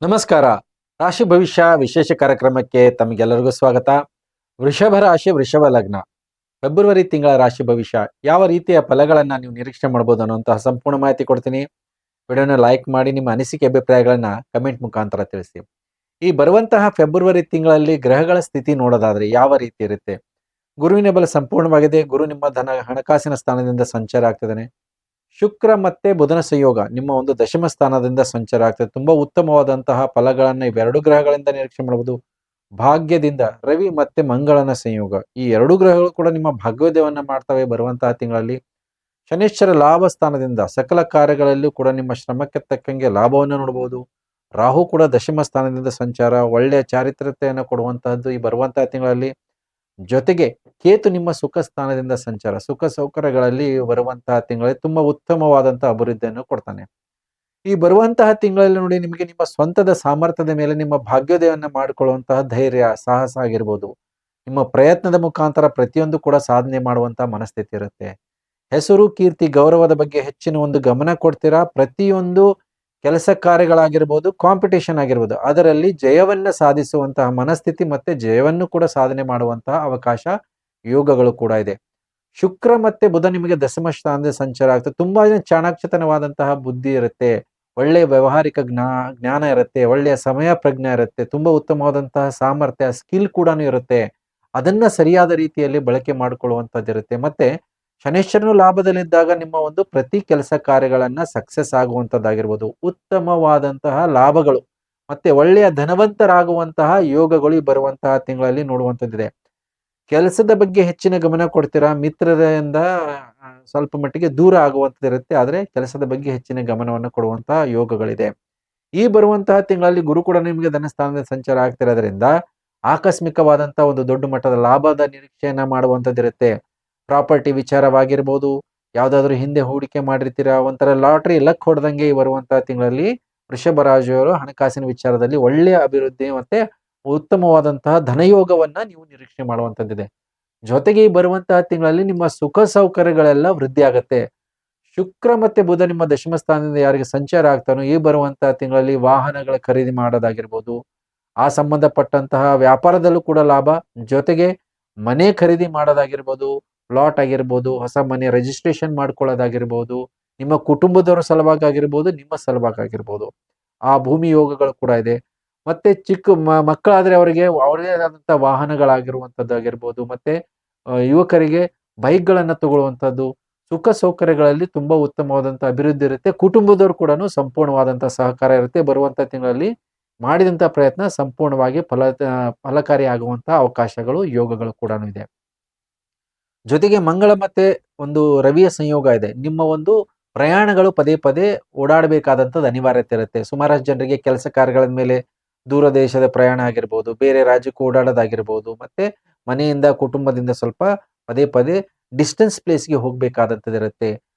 ನಮಸ್ಕಾರ. ರಾಶಿ ಭವಿಷ್ಯ ವಿಶೇಷ ಕಾರ್ಯಕ್ರಮಕ್ಕೆ ತಮಗೆಲ್ಲರಿಗೂ ಸ್ವಾಗತ. ವೃಷಭ ರಾಶಿ, ವೃಷಭ ಲಗ್ನ. ಫೆಬ್ರವರಿ ತಿಂಗಳ ರಾಶಿ ಭವಿಷ್ಯ ಯಾವ ರೀತಿಯ ಫಲಗಳನ್ನ ನೀವು ನಿರೀಕ್ಷೆ ಮಾಡಬಹುದು ಅನ್ನುವಂತಹ ಸಂಪೂರ್ಣ ಮಾಹಿತಿ ಕೊಡ್ತೀನಿ. ವಿಡಿಯೋನ ಲೈಕ್ ಮಾಡಿ, ನಿಮ್ಮ ಅನಿಸಿಕೆ ಅಭಿಪ್ರಾಯಗಳನ್ನ ಕಮೆಂಟ್ ಮುಖಾಂತರ ತಿಳಿಸಿ. ಈ ಬರುವಂತಹ ಫೆಬ್ರವರಿ ತಿಂಗಳಲ್ಲಿ ಗ್ರಹಗಳ ಸ್ಥಿತಿ ನೋಡೋದಾದ್ರೆ ಯಾವ ರೀತಿ ಇರುತ್ತೆ? ಗುರುವಿನ ಬಲ ಸಂಪೂರ್ಣವಾಗಿದೆ. ಗುರು ನಿಮ್ಮ ಹಣಕಾಸಿನ ಸ್ಥಾನದಿಂದ ಸಂಚಾರ ಆಗ್ತಿದ್ದಾನೆ. ಶುಕ್ರ ಮತ್ತೆ ಬುಧನ ಸಂಯೋಗ ನಿಮ್ಮ ಒಂದು ದಶಮ ಸ್ಥಾನದಿಂದ ಸಂಚಾರ ಆಗ್ತದೆ. ತುಂಬಾ ಉತ್ತಮವಾದಂತಹ ಫಲಗಳನ್ನ ಇವೆರಡು ಗ್ರಹಗಳಿಂದ ನಿರೀಕ್ಷೆ ಮಾಡಬಹುದು. ಭಾಗ್ಯದಿಂದ ರವಿ ಮತ್ತೆ ಮಂಗಳನ ಸಂಯೋಗ, ಈ ಎರಡು ಗ್ರಹಗಳು ಕೂಡ ನಿಮ್ಮ ಭಾಗ್ಯೋದಯವನ್ನ ಮಾಡ್ತವೆ ಬರುವಂತಹ ತಿಂಗಳಲ್ಲಿ. ಶನೈಶ್ಚರ ಲಾಭ ಸ್ಥಾನದಿಂದ ಸಕಲ ಕಾರ್ಯಗಳಲ್ಲೂ ಕೂಡ ನಿಮ್ಮ ಶ್ರಮಕ್ಕೆ ತಕ್ಕಂಗೆ ಲಾಭವನ್ನು ನೋಡಬಹುದು. ರಾಹು ಕೂಡ ದಶಮ ಸ್ಥಾನದಿಂದ ಸಂಚಾರ, ಒಳ್ಳೆಯ ಚಾರಿತ್ರತೆಯನ್ನು ಕೊಡುವಂತಹದ್ದು ಈ ಬರುವಂತಹ ತಿಂಗಳಲ್ಲಿ. ಜೊತೆಗೆ ಕೇತು ನಿಮ್ಮ ಸುಖ ಸ್ಥಾನದಿಂದ ಸಂಚಾರ, ಸುಖ ಸೌಕರ್ಯಗಳಲ್ಲಿ ಬರುವಂತಹ ತಿಂಗಳಲ್ಲಿ ತುಂಬಾ ಉತ್ತಮವಾದಂತಹ ಅಭಿವೃದ್ಧಿಯನ್ನು ಕೊಡ್ತಾನೆ. ಈ ಬರುವಂತಹ ತಿಂಗಳಲ್ಲಿ ನೋಡಿ, ನಿಮಗೆ ನಿಮ್ಮ ಸ್ವಂತದ ಸಾಮರ್ಥ್ಯದ ಮೇಲೆ ನಿಮ್ಮ ಭಾಗ್ಯೋದಯವನ್ನ ಮಾಡಿಕೊಳ್ಳುವಂತಹ ಧೈರ್ಯ, ಸಾಹಸ ಆಗಿರ್ಬೋದು. ನಿಮ್ಮ ಪ್ರಯತ್ನದ ಮುಖಾಂತರ ಪ್ರತಿಯೊಂದು ಕೂಡ ಸಾಧನೆ ಮಾಡುವಂತಹ ಮನಸ್ಥಿತಿ ಇರುತ್ತೆ. ಹೆಸರು, ಕೀರ್ತಿ, ಗೌರವದ ಬಗ್ಗೆ ಹೆಚ್ಚಿನ ಒಂದು ಗಮನ ಕೊಡ್ತೀರಾ. ಪ್ರತಿಯೊಂದು ಕೆಲಸ ಕಾರ್ಯಗಳಾಗಿರ್ಬೋದು, ಕಾಂಪಿಟೇಷನ್ ಆಗಿರ್ಬೋದು, ಅದರಲ್ಲಿ ಜಯವನ್ನ ಸಾಧಿಸುವಂತಹ ಮನಸ್ಥಿತಿ ಮತ್ತೆ ಜಯವನ್ನು ಕೂಡ ಸಾಧನೆ ಮಾಡುವಂತಹ ಅವಕಾಶ, ಯೋಗಗಳು ಕೂಡ ಇದೆ. ಶುಕ್ರ ಮತ್ತೆ ಬುಧ ನಿಮಗೆ ದಶಮ ಸ್ಥಾನದ ಸಂಚಾರ ಆಗ್ತದೆ. ತುಂಬಾ ಚಾಣಾಕ್ಷತನವಾದಂತಹ ಬುದ್ಧಿ ಇರುತ್ತೆ, ಒಳ್ಳೆಯ ವ್ಯವಹಾರಿಕ ಜ್ಞಾನ ಇರುತ್ತೆ, ಒಳ್ಳೆಯ ಸಮಯ ಪ್ರಜ್ಞೆ ಇರುತ್ತೆ, ತುಂಬಾ ಉತ್ತಮವಾದಂತಹ ಸಾಮರ್ಥ್ಯ, ಸ್ಕಿಲ್ ಕೂಡ ಇರುತ್ತೆ. ಅದನ್ನ ಸರಿಯಾದ ರೀತಿಯಲ್ಲಿ ಬಳಕೆ ಮಾಡಿಕೊಳ್ಳುವಂತದ್ದು ಇರುತ್ತೆ. ಮತ್ತೆ ಶನೈಶ್ಚರನು ಲಾಭದಲ್ಲಿದ್ದಾಗ ನಿಮ್ಮ ಒಂದು ಪ್ರತಿ ಕೆಲಸ ಕಾರ್ಯಗಳನ್ನ ಸಕ್ಸಸ್ ಆಗುವಂತದ್ದಾಗಿರ್ಬೋದು, ಉತ್ತಮವಾದಂತಹ ಲಾಭಗಳು ಮತ್ತೆ ಒಳ್ಳೆಯ ಧನವಂತರಾಗುವಂತಹ ಯೋಗಗಳು ಬರುವಂತಹ ತಿಂಗಳಲ್ಲಿ ನೋಡುವಂತದ್ದಿದೆ. ಕೆಲಸದ ಬಗ್ಗೆ ಹೆಚ್ಚಿನ ಗಮನ ಕೊಡ್ತೀರಾ. ಮಿತ್ರರಿಂದ ಸ್ವಲ್ಪ ಮಟ್ಟಿಗೆ ದೂರ ಆಗುವಂತದ್ದಿರುತ್ತೆ, ಆದ್ರೆ ಕೆಲಸದ ಬಗ್ಗೆ ಹೆಚ್ಚಿನ ಗಮನವನ್ನು ಕೊಡುವಂತಹ ಯೋಗಗಳಿದೆ. ಈ ಬರುವಂತಹ ತಿಂಗಳಲ್ಲಿ ಗುರು ಕೂಡ ನಿಮಗೆ ಧನಸ್ಥಾನದ ಸಂಚಾರ ಆಗ್ತಿರೋದ್ರಿಂದ ಆಕಸ್ಮಿಕವಾದಂತಹ ಒಂದು ದೊಡ್ಡ ಮಟ್ಟದ ಲಾಭದ ನಿರೀಕ್ಷೆಯನ್ನ ಮಾಡುವಂತದ್ದಿರುತ್ತೆ. ಪ್ರಾಪರ್ಟಿ ವಿಚಾರವಾಗಿರ್ಬೋದು, ಯಾವ್ದಾದ್ರು ಹಿಂದೆ ಹೂಡಿಕೆ ಮಾಡಿರ್ತೀರಾ, ಒಂಥರ ಲಾಟ್ರಿ ಲಕ್ ಹೊಡೆದಂಗೆ ಈ ಬರುವಂತಹ ತಿಂಗಳಲ್ಲಿ ವೃಷಭ ರಾಶಿಯವರು ಹಣಕಾಸಿನ ವಿಚಾರದಲ್ಲಿ ಒಳ್ಳೆಯ ಅಭಿವೃದ್ಧಿ ಮತ್ತೆ ಉತ್ತಮವಾದಂತಹ ಧನಯೋಗವನ್ನ ನೀವು ನಿರೀಕ್ಷೆ ಮಾಡುವಂತದ್ದಿದೆ. ಜೊತೆಗೆ ಈ ಬರುವಂತಹ ತಿಂಗಳಲ್ಲಿ ನಿಮ್ಮ ಸುಖ ಸೌಕರ್ಯಗಳೆಲ್ಲ ವೃದ್ಧಿ ಆಗತ್ತೆ. ಶುಕ್ರ ಮತ್ತೆ ಬುಧ ನಿಮ್ಮ ದಶಮ ಸ್ಥಾನದಿಂದ ಯಾರಿಗೆ ಸಂಚಾರ ಆಗ್ತಾನೋ ಈ ಬರುವಂತಹ ತಿಂಗಳಲ್ಲಿ ವಾಹನಗಳ ಖರೀದಿ ಮಾಡೋದಾಗಿರ್ಬೋದು, ಆ ಸಂಬಂಧಪಟ್ಟಂತಹ ವ್ಯಾಪಾರದಲ್ಲೂ ಕೂಡ ಲಾಭ, ಜೊತೆಗೆ ಮನೆ ಖರೀದಿ ಮಾಡೋದಾಗಿರ್ಬೋದು, ಪ್ಲಾಟ್ ಆಗಿರ್ಬೋದು, ಹೊಸ ಮನೆ ರಿಜಿಸ್ಟ್ರೇಷನ್ ಮಾಡ್ಕೊಳ್ಳೋದಾಗಿರ್ಬೋದು, ನಿಮ್ಮ ಕುಟುಂಬದವರ ಸಲುವಾಗಿ ಆಗಿರ್ಬೋದು, ನಿಮ್ಮ ಸಲುವಾಗಿ ಆಗಿರ್ಬೋದು, ಆ ಭೂಮಿ ಯೋಗಗಳು ಕೂಡ ಇದೆ. ಮತ್ತೆ ಚಿಕ್ಕ ಮಕ್ಕಳಾದ್ರೆ ಅವರಿಗೆ ಅವರದೇ ಆದಂತಹ ವಾಹನಗಳಾಗಿರುವಂತದ್ದಾಗಿರ್ಬೋದು, ಮತ್ತೆ ಯುವಕರಿಗೆ ಬೈಕ್ಗಳನ್ನ ತಗೊಳ್ಳುವಂಥದ್ದು, ಸುಖ ಸೌಕರ್ಯಗಳಲ್ಲಿ ತುಂಬಾ ಉತ್ತಮವಾದಂತಹ ಅಭಿವೃದ್ಧಿ ಇರುತ್ತೆ. ಕುಟುಂಬದವರು ಕೂಡ ಸಂಪೂರ್ಣವಾದಂತಹ ಸಹಕಾರ ಇರುತ್ತೆ. ಬರುವಂತಹ ತಿಂಗಳಲ್ಲಿ ಮಾಡಿದಂತಹ ಪ್ರಯತ್ನ ಸಂಪೂರ್ಣವಾಗಿ ಫಲಕಾರಿ ಆಗುವಂತಹ ಅವಕಾಶಗಳು, ಯೋಗಗಳು ಕೂಡ ಇದೆ. ಜೊತೆಗೆ ಮಂಗಳ ಮತ್ತೆ ಒಂದು ರವಿಯ ಸಂಯೋಗ ಇದೆ. ನಿಮ್ಮ ಒಂದು ಪ್ರಯಾಣಗಳು ಪದೇ ಪದೇ ಓಡಾಡಬೇಕಾದಂಥದ್ದು ಅನಿವಾರ್ಯತೆ ಇರುತ್ತೆ. ಸುಮಾರಷ್ಟು ಜನರಿಗೆ ಕೆಲಸ ಕಾರ್ಯಗಳ ಮೇಲೆ ದೂರ ದೇಶದ ಪ್ರಯಾಣ ಆಗಿರ್ಬೋದು, ಬೇರೆ ರಾಜ್ಯಕ್ಕೆ ಓಡಾಡೋದಾಗಿರ್ಬೋದು, ಮತ್ತೆ ಮನೆಯಿಂದ ಕುಟುಂಬದಿಂದ ಸ್ವಲ್ಪ ಪದೇ ಪದೇ ಡಿಸ್ಟೆನ್ಸ್ ಪ್ಲೇಸ್ಗೆ ಹೋಗ್ಬೇಕಾದಂಥದ್ದು ಇರುತ್ತೆ.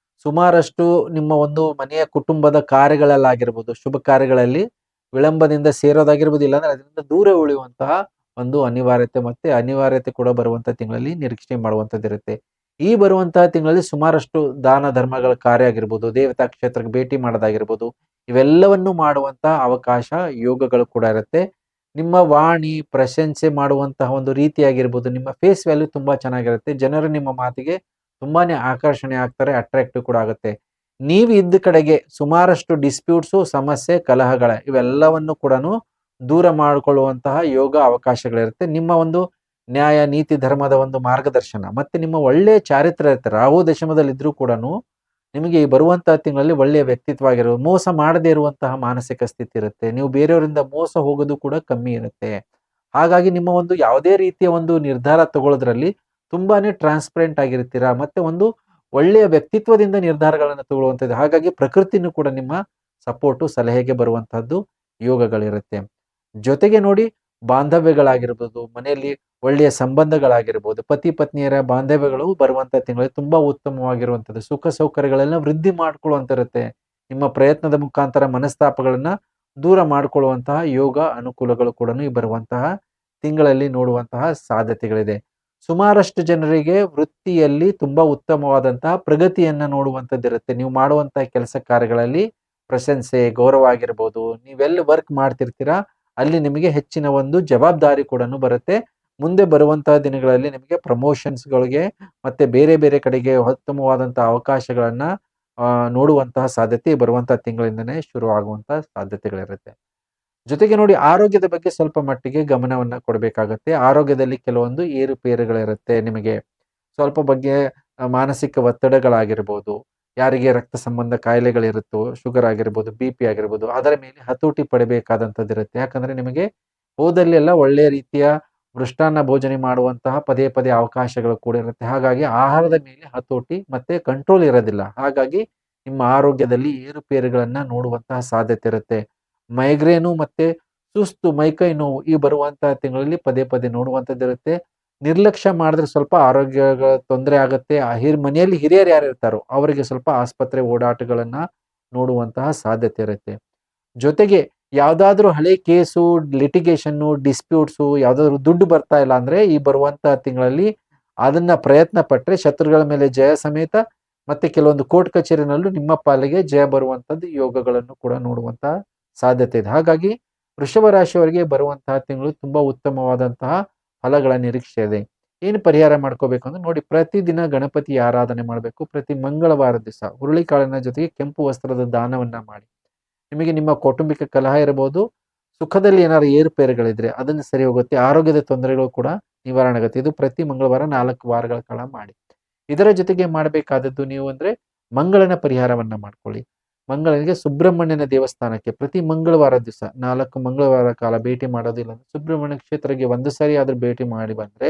ಸುಮಾರಷ್ಟು ನಿಮ್ಮ ಒಂದು ಮನೆಯ ಕುಟುಂಬದ ಕಾರ್ಯಗಳಲ್ಲಾಗಿರ್ಬೋದು, ಶುಭ ಕಾರ್ಯಗಳಲ್ಲಿ ವಿಳಂಬದಿಂದ ಸೇರೋದಾಗಿರ್ಬೋದು, ಇಲ್ಲಾಂದ್ರೆ ಅದರಿಂದ ದೂರ ಉಳಿಯುವಂತಹ ಒಂದು ಅನಿವಾರ್ಯತೆ ಕೂಡ ಬರುವಂತಹ ತಿಂಗಳಲ್ಲಿ ನಿರೀಕ್ಷೆ ಮಾಡುವಂತದ್ದಿರುತ್ತೆ. ಈ ಬರುವಂತಹ ತಿಂಗಳಲ್ಲಿ ಸುಮಾರಷ್ಟು ದಾನ ಧರ್ಮಗಳ ಕಾರ್ಯ ಆಗಿರ್ಬೋದು, ದೇವತಾ ಕ್ಷೇತ್ರಕ್ಕೆ ಭೇಟಿ ಮಾಡೋದಾಗಿರ್ಬೋದು, ಇವೆಲ್ಲವನ್ನು ಮಾಡುವಂತಹ ಅವಕಾಶ, ಯೋಗಗಳು ಕೂಡ ಇರುತ್ತೆ. ನಿಮ್ಮ ವಾಣಿ ಪ್ರಶಂಸೆ ಮಾಡುವಂತಹ ಒಂದು ರೀತಿ ಆಗಿರ್ಬೋದು, ನಿಮ್ಮ ಫೇಸ್ ವ್ಯಾಲ್ಯೂ ತುಂಬಾ ಚೆನ್ನಾಗಿರುತ್ತೆ. ಜನರು ನಿಮ್ಮ ಮಾತಿಗೆ ತುಂಬಾನೇ ಆಕರ್ಷಣೆ ಆಗ್ತಾರೆ, ಅಟ್ರಾಕ್ಟಿವ್ ಕೂಡ ಆಗುತ್ತೆ. ನೀವು ಇದ್ದ ಕಡೆಗೆ ಸುಮಾರಷ್ಟು ಡಿಸ್ಪ್ಯೂಟ್ಸು, ಸಮಸ್ಯೆ, ಕಲಹಗಳ ಇವೆಲ್ಲವನ್ನು ಕೂಡ ದೂರ ಮಾಡಿಕೊಳ್ಳುವಂತಹ ಯೋಗ ಅವಕಾಶಗಳಿರುತ್ತೆ. ನಿಮ್ಮ ಒಂದು ನ್ಯಾಯ ನೀತಿ ಧರ್ಮದ ಒಂದು ಮಾರ್ಗದರ್ಶನ ಮತ್ತೆ ನಿಮ್ಮ ಒಳ್ಳೆಯ ಚಾರಿತ್ರ್ಯ ಇರುತ್ತೆ. ರಾಹು ದಶಮದಲ್ಲಿ ಇದ್ರೂ ಕೂಡ ನಿಮಗೆ ಈ ಬರುವಂತಹ ತಿಂಗಳಲ್ಲಿ ಒಳ್ಳೆಯ ವ್ಯಕ್ತಿತ್ವ ಆಗಿರೋದು, ಮೋಸ ಮಾಡದೇ ಇರುವಂತಹ ಮಾನಸಿಕ ಸ್ಥಿತಿ ಇರುತ್ತೆ. ನೀವು ಬೇರೆಯವರಿಂದ ಮೋಸ ಹೋಗೋದು ಕೂಡ ಕಮ್ಮಿ ಇರುತ್ತೆ. ಹಾಗಾಗಿ ನಿಮ್ಮ ಒಂದು ಯಾವುದೇ ರೀತಿಯ ಒಂದು ನಿರ್ಧಾರ ತಗೊಳ್ಳೋದ್ರಲ್ಲಿ ತುಂಬಾನೇ ಟ್ರಾನ್ಸ್ಪರೆಂಟ್ ಆಗಿರ್ತೀರಾ. ಮತ್ತೆ ಒಂದು ಒಳ್ಳೆಯ ವ್ಯಕ್ತಿತ್ವದಿಂದ ನಿರ್ಧಾರಗಳನ್ನು ತಗೊಳ್ಳುವಂಥದ್ದು. ಹಾಗಾಗಿ ಪ್ರಕೃತಿನೂ ಕೂಡ ನಿಮ್ಮ ಸಪೋರ್ಟು, ಸಲಹೆಗೆ ಬರುವಂತಹದ್ದು ಯೋಗಗಳಿರುತ್ತೆ. ಜೊತೆಗೆ ನೋಡಿ, ಬಾಂಧವ್ಯಗಳಾಗಿರ್ಬೋದು, ಮನೆಯಲ್ಲಿ ಒಳ್ಳೆಯ ಸಂಬಂಧಗಳಾಗಿರ್ಬೋದು, ಪತಿ ಪತ್ನಿಯರ ಬಾಂಧವ್ಯಗಳು ಬರುವಂತಹ ತಿಂಗಳಲ್ಲಿ ತುಂಬಾ ಉತ್ತಮವಾಗಿರುವಂಥದ್ದು. ಸುಖ ಸೌಕರ್ಯಗಳೆಲ್ಲ ವೃದ್ಧಿ ಮಾಡ್ಕೊಳ್ಳುವಂತಿರುತ್ತೆ. ನಿಮ್ಮ ಪ್ರಯತ್ನದ ಮುಖಾಂತರ ಮನಸ್ತಾಪಗಳನ್ನ ದೂರ ಮಾಡಿಕೊಳ್ಳುವಂತಹ ಯೋಗ ಅನುಕೂಲಗಳು ಕೂಡ ಈ ಬರುವಂತಹ ತಿಂಗಳಲ್ಲಿ ನೋಡುವಂತಹ ಸಾಧ್ಯತೆಗಳಿದೆ. ಸುಮಾರಷ್ಟು ಜನರಿಗೆ ವೃತ್ತಿಯಲ್ಲಿ ತುಂಬಾ ಉತ್ತಮವಾದಂತಹ ಪ್ರಗತಿಯನ್ನ ನೋಡುವಂಥದ್ದಿರುತ್ತೆ. ನೀವು ಮಾಡುವಂತಹ ಕೆಲಸ ಕಾರ್ಯಗಳಲ್ಲಿ ಪ್ರಶಂಸೆ, ಗೌರವ ಆಗಿರ್ಬೋದು, ನೀವೆಲ್ಲಿ ವರ್ಕ್ ಮಾಡ್ತಿರ್ತೀರಾ ಅಲ್ಲಿ ನಿಮಗೆ ಹೆಚ್ಚಿನ ಒಂದು ಜವಾಬ್ದಾರಿ ಕೂಡ ಬರುತ್ತೆ. ಮುಂದೆ ಬರುವಂತಹ ದಿನಗಳಲ್ಲಿ ನಿಮಗೆ ಪ್ರಮೋಷನ್ಸ್‌ಗಳಿಗೆ ಮತ್ತೆ ಬೇರೆ ಬೇರೆ ಕಡೆಗೆ ಉತ್ತಮವಾದಂತಹ ಅವಕಾಶಗಳನ್ನ ನೋಡುವಂತಹ ಸಾಧ್ಯತೆ ಬರುವಂತಹ ತಿಂಗಳಿಂದನೇ ಶುರು ಆಗುವಂತಹ ಸಾಧ್ಯತೆಗಳಿರುತ್ತೆ. ಜೊತೆಗೆ ನೋಡಿ ಆರೋಗ್ಯದ ಬಗ್ಗೆ ಸ್ವಲ್ಪ ಮಟ್ಟಿಗೆ ಗಮನವನ್ನ ಕೊಡಬೇಕಾಗತ್ತೆ. ಆರೋಗ್ಯದಲ್ಲಿ ಕೆಲವೊಂದು ಏರುಪೇರುಗಳಿರುತ್ತೆ ನಿಮಗೆ. ಸ್ವಲ್ಪ ಬಗ್ಗೆ ಮಾನಸಿಕ ಒತ್ತಡಗಳಾಗಿರ್ಬೋದು, ಯಾರಿಗೆ ರಕ್ತ ಸಂಬಂಧ ಕಾಯಿಲೆಗಳಿರುತ್ತೋ, ಶುಗರ್ ಆಗಿರ್ಬೋದು, ಬಿಪಿ ಆಗಿರ್ಬೋದು, ಅದರ ಮೇಲೆ ಹತೋಟಿ ಪಡಿಬೇಕಾದಂಥದ್ದಿರುತ್ತೆ. ಯಾಕಂದ್ರೆ ನಿಮಗೆ ಹೋದಲ್ಲೆಲ್ಲ ಒಳ್ಳೆಯ ರೀತಿಯ ಮೃಷ್ಟಾನ್ನ ಭೋಜನೆ ಮಾಡುವಂತಹ ಪದೇ ಪದೇ ಅವಕಾಶಗಳು ಕೂಡ ಇರುತ್ತೆ. ಹಾಗಾಗಿ ಆಹಾರದ ಮೇಲೆ ಹತೋಟಿ ಮತ್ತೆ ಕಂಟ್ರೋಲ್ ಇರೋದಿಲ್ಲ. ಹಾಗಾಗಿ ನಿಮ್ಮ ಆರೋಗ್ಯದಲ್ಲಿ ಏರುಪೇರುಗಳನ್ನ ನೋಡುವಂತಹ ಸಾಧ್ಯತೆ ಇರುತ್ತೆ. ಮೈಗ್ರೇನು ಮತ್ತೆ ಸುಸ್ತು, ಮೈಕೈ ನೋವು ಈ ಬರುವಂತಹ ತಿಂಗಳಲ್ಲಿ ಪದೇ ಪದೇ ನೋಡುವಂಥದ್ದಿರುತ್ತೆ. ನಿರ್ಲಕ್ಷ್ಯ ಮಾಡಿದ್ರೆ ಸ್ವಲ್ಪ ಆರೋಗ್ಯಗಳ ತೊಂದರೆ ಆಗುತ್ತೆ. ಮನೆಯಲ್ಲಿ ಹಿರಿಯರು ಯಾರು ಇರ್ತಾರೋ ಅವರಿಗೆ ಸ್ವಲ್ಪ ಆಸ್ಪತ್ರೆ ಓಡಾಟಗಳನ್ನ ನೋಡುವಂತಹ ಸಾಧ್ಯತೆ ಇರುತ್ತೆ. ಜೊತೆಗೆ ಯಾವ್ದಾದ್ರು ಹಳೆ ಕೇಸು, ಲಿಟಿಗೇಷನ್ನು, ಡಿಸ್ಪ್ಯೂಟ್ಸು ಯಾವ್ದಾದ್ರು ದುಡ್ಡು ಬರ್ತಾ ಇಲ್ಲ ಅಂದ್ರೆ ಈ ಬರುವಂತಹ ತಿಂಗಳಲ್ಲಿ ಅದನ್ನ ಪ್ರಯತ್ನ ಪಟ್ರೆ ಶತ್ರುಗಳ ಮೇಲೆ ಜಯ ಸಮೇತ ಮತ್ತೆ ಕೆಲವೊಂದು ಕೋರ್ಟ್ ಕಚೇರಿನಲ್ಲೂ ನಿಮ್ಮ ಪಾಲಿಗೆ ಜಯ ಬರುವಂತದ್ದು ಯೋಗಗಳನ್ನು ಕೂಡ ನೋಡುವಂತಹ ಸಾಧ್ಯತೆ ಇದೆ. ಹಾಗಾಗಿ ವೃಷಭ ರಾಶಿಯವರಿಗೆ ಬರುವಂತಹ ತಿಂಗಳು ತುಂಬಾ ಉತ್ತಮವಾದಂತಹ ಫಲಗಳ ನಿರೀಕ್ಷೆ ಇದೆ. ಏನು ಪರಿಹಾರ ಮಾಡ್ಕೋಬೇಕು ಅಂದ್ರೆ ನೋಡಿ, ಪ್ರತಿದಿನ ಗಣಪತಿ ಆರಾಧನೆ ಮಾಡಬೇಕು. ಪ್ರತಿ ಮಂಗಳವಾರ ದಿವಸ ಹುರುಳಿಕಾಳಿನ ಜೊತೆಗೆ ಕೆಂಪು ವಸ್ತ್ರದ ದಾನವನ್ನ ಮಾಡಿ. ನಿಮಗೆ ನಿಮ್ಮ ಕೌಟುಂಬಿಕ ಕಲಹ ಇರಬಹುದು, ಸುಖದಲ್ಲಿ ಏನಾದ್ರು ಏರುಪೇರುಗಳಿದ್ರೆ ಅದನ್ನು ಸರಿ ಹೋಗುತ್ತೆ. ಆರೋಗ್ಯದ ತೊಂದರೆಗಳು ಕೂಡ ನಿವಾರಣೆ ಆಗುತ್ತೆ. ಇದು ಪ್ರತಿ ಮಂಗಳವಾರ 4 ವಾರಗಳ ಕಾಲ ಮಾಡಿ. ಇದರ ಜೊತೆಗೆ ಮಾಡಬೇಕಾದದ್ದು ನೀವು ಅಂದ್ರೆ ಮಂಗಳನ ಪರಿಹಾರವನ್ನ ಮಾಡ್ಕೊಳ್ಳಿ. ಮಂಗಳನಿಗೆ ಸುಬ್ರಹ್ಮಣ್ಯನ ದೇವಸ್ಥಾನಕ್ಕೆ ಪ್ರತಿ ಮಂಗಳವಾರ ದಿವಸ 4 ಮಂಗಳವಾರ ಕಾಲ ಭೇಟಿ ಮಾಡೋದಿಲ್ಲ ಅಂದ್ರೆ ಸುಬ್ರಹ್ಮಣ್ಯ ಕ್ಷೇತ್ರಕ್ಕೆ ಒಂದು ಸಾರಿ ಆದ್ರೂ ಭೇಟಿ ಮಾಡಿ ಬಂದ್ರೆ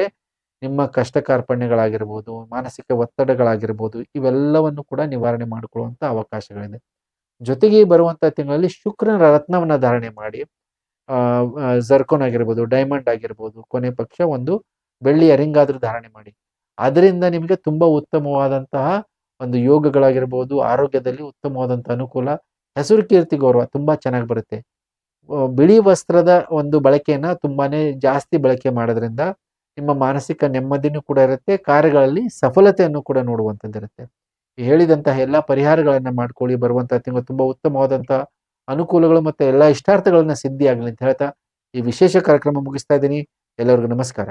ನಿಮ್ಮ ಕಷ್ಟ ಕಾರ್ಪಣ್ಯಗಳಾಗಿರ್ಬೋದು, ಮಾನಸಿಕ ಒತ್ತಡಗಳಾಗಿರ್ಬೋದು, ಇವೆಲ್ಲವನ್ನು ಕೂಡ ನಿವಾರಣೆ ಮಾಡಿಕೊಳ್ಳುವಂತ ಅವಕಾಶಗಳಿದೆ. ಜೊತೆಗೆ ಬರುವಂತಹ ತಿಂಗಳಲ್ಲಿ ಶುಕ್ರನ ರತ್ನವನ್ನ ಧಾರಣೆ ಮಾಡಿ, ಜರ್ಕೋನ್ ಆಗಿರ್ಬೋದು, ಡೈಮಂಡ್ ಆಗಿರ್ಬೋದು, ಕೊನೆ ಪಕ್ಷ ಒಂದು ಬೆಳ್ಳಿಯ ರಿಂಗ್ ಆದ್ರೂ ಧಾರಣೆ ಮಾಡಿ. ಅದರಿಂದ ನಿಮಗೆ ತುಂಬಾ ಉತ್ತಮವಾದಂತಹ ಒಂದು ಯೋಗಗಳಾಗಿರ್ಬೋದು, ಆರೋಗ್ಯದಲ್ಲಿ ಉತ್ತಮವಾದಂತಹ ಅನುಕೂಲ, ಹೆಸರು ಕೀರ್ತಿ ಗೌರವ ತುಂಬಾ ಚೆನ್ನಾಗಿ ಬರುತ್ತೆ. ಬಿಳಿ ವಸ್ತ್ರದ ಒಂದು ಬಳಕೆಯನ್ನ ತುಂಬಾನೇ ಜಾಸ್ತಿ ಬಳಕೆ ಮಾಡೋದ್ರಿಂದ ನಿಮ್ಮ ಮಾನಸಿಕ ನೆಮ್ಮದಿನೂ ಕೂಡ ಇರುತ್ತೆ. ಕಾರ್ಯಗಳಲ್ಲಿ ಸಫಲತೆಯನ್ನು ಕೂಡ ನೋಡುವಂಥದ್ದಿರುತ್ತೆ. ಹೇಳಿದಂತಹ ಎಲ್ಲಾ ಪರಿಹಾರಗಳನ್ನ ಮಾಡ್ಕೊಳ್ಳಿ. ಬರುವಂತಹ ತಿಂಗಳು ತುಂಬಾ ಉತ್ತಮವಾದಂತಹ ಅನುಕೂಲಗಳು ಮತ್ತೆ ಎಲ್ಲಾ ಇಷ್ಟಾರ್ಥಗಳನ್ನ ಸಿದ್ಧಿಯಾಗಲಿ ಅಂತ ಹೇಳ್ತಾ ಈ ವಿಶೇಷ ಕಾರ್ಯಕ್ರಮ ಮುಗಿಸ್ತಾ ಇದ್ದೀನಿ. ಎಲ್ಲರಿಗೂ ನಮಸ್ಕಾರ.